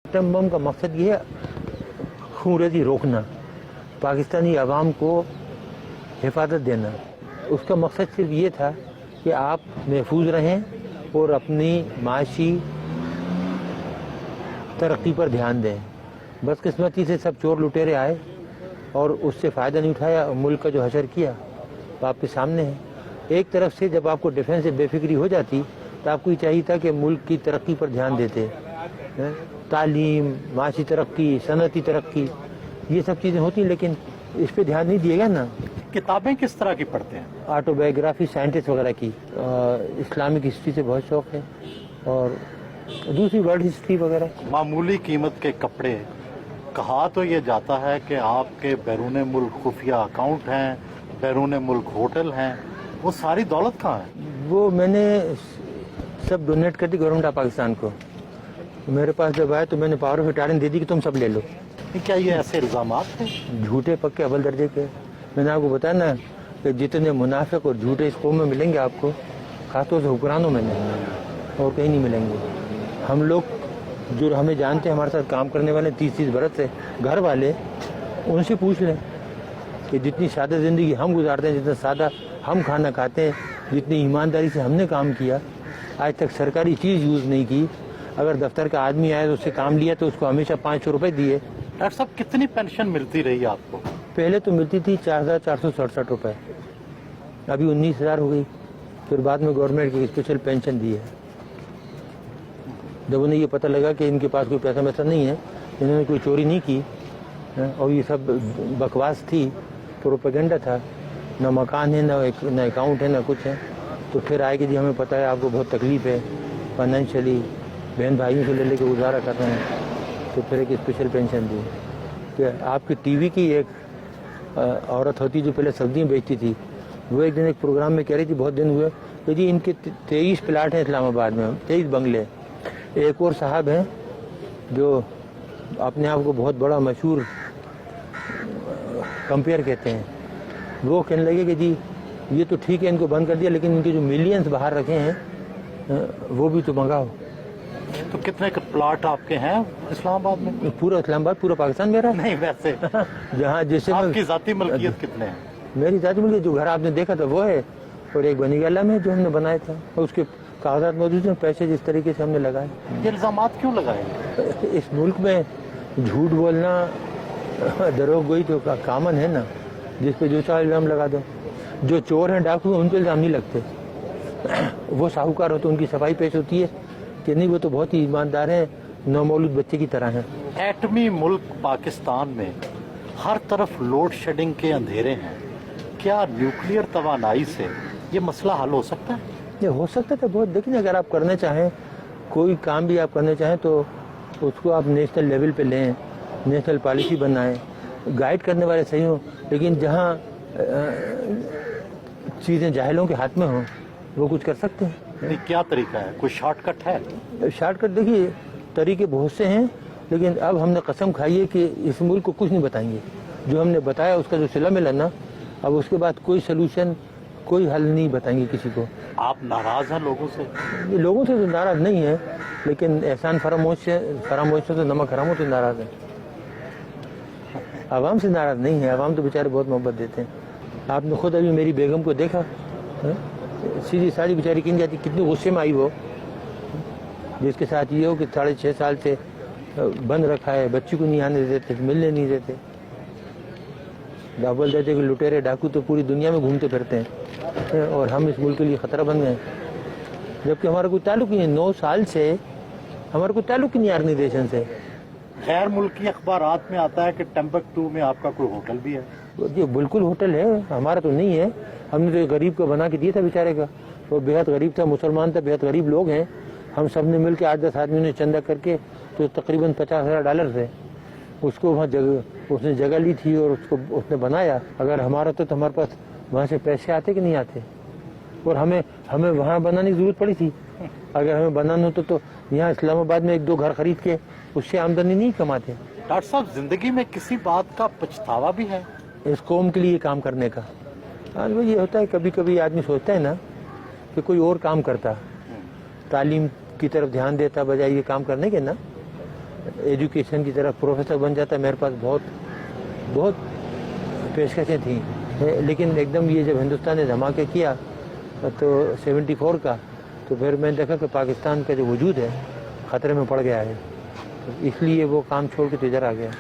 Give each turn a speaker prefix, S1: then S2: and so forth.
S1: Atom bomb का मकसद ये है खूनरेज़ी रोकना, पाकिस्तानी अवाम को हिफाजत देना। उसका मकसद सिर्फ ये था कि आप महफूज रहें और अपनी माशी तरक्की पर ध्यान दें। बदकिस्मती से सब चोर लुटेरे आए और उससे फ़ायदा नहीं उठाया। मुल्क का जो हशर किया वो आपके सामने है। एक तरफ से जब आपको डिफेंस से बेफिक्री हो जाती तो आपको ये चाहिए था कि मुल्क की तरक्की पर ध्यान देते। तालीम, माशी तरक्की, सनती तरक्की, ये सब चीज़ें होती हैं, लेकिन इस पर ध्यान नहीं दिएगा ना।
S2: किताबें किस तरह की पढ़ते हैं?
S1: ऑटोबायोग्राफी साइंटिस्ट वगैरह की, इस्लामिक हिस्ट्री से बहुत शौक़ है और दूसरी वर्ल्ड हिस्ट्री वगैरह।
S2: मामूली कीमत के कपड़े, कहा तो ये जाता है कि आपके बैरून मुल्क खुफिया अकाउंट हैं, बैरून मुल्क होटल हैं, वो सारी दौलत कहाँ है?
S1: वो मैंने सब डोनेट कर दी गवर्नमेंट ऑफ पाकिस्तान को। मेरे पास जब आए तो मैंने पावर ऑफ अटॉर्नी दे दी कि तुम सब ले लो।
S2: क्या ये ऐसे इल्जामात हैं?
S1: झूठे पक्के अव्वल दर्जे के। मैंने आपको बताया ना कि जितने मुनाफिक और झूठे इस कौम में मिलेंगे आपको, खासतौर से हुक्मरानों में नहीं और कहीं नहीं मिलेंगे। हम लोग जो हमें जानते हैं, हमारे साथ काम करने वाले 30-30 बरस से घर वाले, उनसे पूछ लें कि जितनी सादा ज़िंदगी हम गुजारते हैं, जितना सादा हम खाना खाते हैं, जितनी ईमानदारी से हमने काम किया, आज तक सरकारी चीज़ यूज़ नहीं की। अगर दफ्तर का आदमी आया तो उससे काम लिया तो उसको हमेशा 500 रुपये दिए।
S2: डॉक्टर साहब, कितनी पेंशन मिलती रही आपको?
S1: पहले तो मिलती थी 4,467 रुपये, अभी 19,000 हो गई। फिर बाद में गवर्नमेंट की स्पेशल पेंशन दी है। जब उन्हें ये पता लगा कि इनके पास कोई पैसा वैसा नहीं है, इन्होंने कोई चोरी नहीं की और ये सब बकवास थी, प्रोपेगेंडा था, ना मकान है, ना अकाउंट है, ना कुछ है, तो फिर आए कि जी हमें पता है आपको बहुत तकलीफ़ है फाइनेंशियली, बहन भाइयों से ले लेके गुजारा कर रहे हैं, तो फिर एक स्पेशल पेंशन दी। कि आपकी टीवी की एक औरत होती जो पहले सब्जियाँ बेचती थी, वो एक दिन एक प्रोग्राम में कह रही थी, बहुत दिन हुए, तो जी इनके 23 प्लाट हैं इस्लामाबाद में, 23 बंगले। एक और साहब हैं जो अपने आप को बहुत बड़ा मशहूर कंपेयर कहते हैं, वो कहने लगे कि जी ये तो ठीक है, इनको बंद कर दिया, लेकिन इनके जो मिलियंस बाहर रखे हैं वो भी तो मंगाओ।
S2: तो कितने के प्लाट आपके हैं इस्लामाबाद में?
S1: पूरा इस्लामाबाद, पूरा पाकिस्तान मेरा
S2: नहीं, वैसे
S1: जहाँ जैसे
S2: आपकी जाती मलकियत कितने हैं?
S1: मेरी जाती मलकियत जो घर आपने देखा था वो है, और एक बनी गला में जो हमने बनाया था, और उसके कागजात मौजूद हैं, पैसे जिस तरीके से हमने लगाए।
S2: ये इल्जामात क्यों लगाए?
S1: इस मुल्क में झूठ बोलना दरोगोई तो कामन है ना, जिस पे जो चाहे इल्जाम लगा दो। जो चोर हैं, डाकू हैं, उन पर इल्जाम नहीं लगते। वो साहूकार हो तो उनकी सफाई पेश होती है कि नहीं वो तो बहुत ही ईमानदार हैं, नौमौलूद बच्चे की तरह हैं।
S2: एटमी मुल्क पाकिस्तान में हर तरफ लोड शेडिंग के अंधेरे हैं, क्या न्यूक्लियर तवानाई से ये मसला हल हो सकता है?
S1: ये हो सकता था बहुत। देखिए, अगर आप करना चाहें, कोई काम भी आप करना चाहें तो उसको आप नेशनल लेवल पे लें, नेशनल पॉलिसी बनाएं, गाइड करने वाले सही हों, लेकिन जहाँ चीज़ें जाहिलों के हाथ में हों वो कुछ कर सकते हैं।
S2: नहीं, क्या तरीका है? कोई शॉर्टकट है?
S1: शॉर्टकट देखिए, तरीके बहुत से हैं, लेकिन अब हमने कसम खाई है कि इस मुल्क को कुछ नहीं बताएंगे। जो हमने बताया उसका जो सिला मिला ना, अब उसके बाद कोई सलूशन, कोई हल नहीं बताएंगे किसी को।
S2: आप नाराज हैं लोगों से?
S1: लोगों से तो नाराज नहीं है, लेकिन एहसान फरामोश से तो नमक हराम से नाराज है। आवाम से नाराज नहीं है, आवाम तो बेचारे बहुत मोहब्बत देते हैं। आपने खुद अभी मेरी बेगम को देखा, सीधी साड़ी बेचारी किन जाती, कितनी गुस्से में आई वो, जिसके साथ ये हो कि 6.5 साल से बंद रखा है, बच्ची को नहीं आने देते, मिलने नहीं देते। बोल देते कि लुटेरे डाकू तो पूरी दुनिया में घूमते फिरते हैं और हम इस मुल्क के लिए खतरा बन गए, जबकि हमारा कोई ताल्लुक नहीं है। 9 साल से हमारा कोई ताल्लुक नहीं है ऑर्गेनाइजेशन से।
S2: गैर मुल्की अखबारात में आता है कि टम्बकटू में आपका कोई होटल भी है।
S1: जी बिल्कुल होटल है, हमारा तो नहीं है। हमने तो गरीब को बना के दिया था बेचारे का, वो बेहद गरीब था, मुसलमान था, बेहद गरीब लोग हैं। हम सब ने मिल के 8-10 आदमियों ने चंदा करके तो तकरीबन $50,000 थे, उसको वहाँ उसने जगह ली थी और उसको उसने बनाया। अगर हमारा तो हमारे पास वहाँ से पैसे आते कि नहीं आते, और हमें वहाँ बनाने की जरूरत पड़ी थी। अगर हमें बनाना होता तो यहाँ इस्लामाबाद में 1-2 घर खरीद के उससे आमदनी नहीं कमाते।
S2: डॉक्टर साहब, जिंदगी में किसी बात का पछतावा भी है?
S1: इस कौम के लिए काम करने का। आज वो ये होता है, कभी कभी आदमी सोचता है ना कि कोई और काम करता, तालीम की तरफ ध्यान देता बजाय ये काम करने के ना, एजुकेशन की तरफ प्रोफेसर बन जाता। मेरे पास बहुत पेशकशें थी, लेकिन एकदम ये जब हिंदुस्तान ने धमाके किया तो 74 का, तो फिर मैंने देखा कि पाकिस्तान का जो वजूद है ख़तरे में पड़ गया है, तो इसलिए वो काम छोड़ के तो इधर आ गया।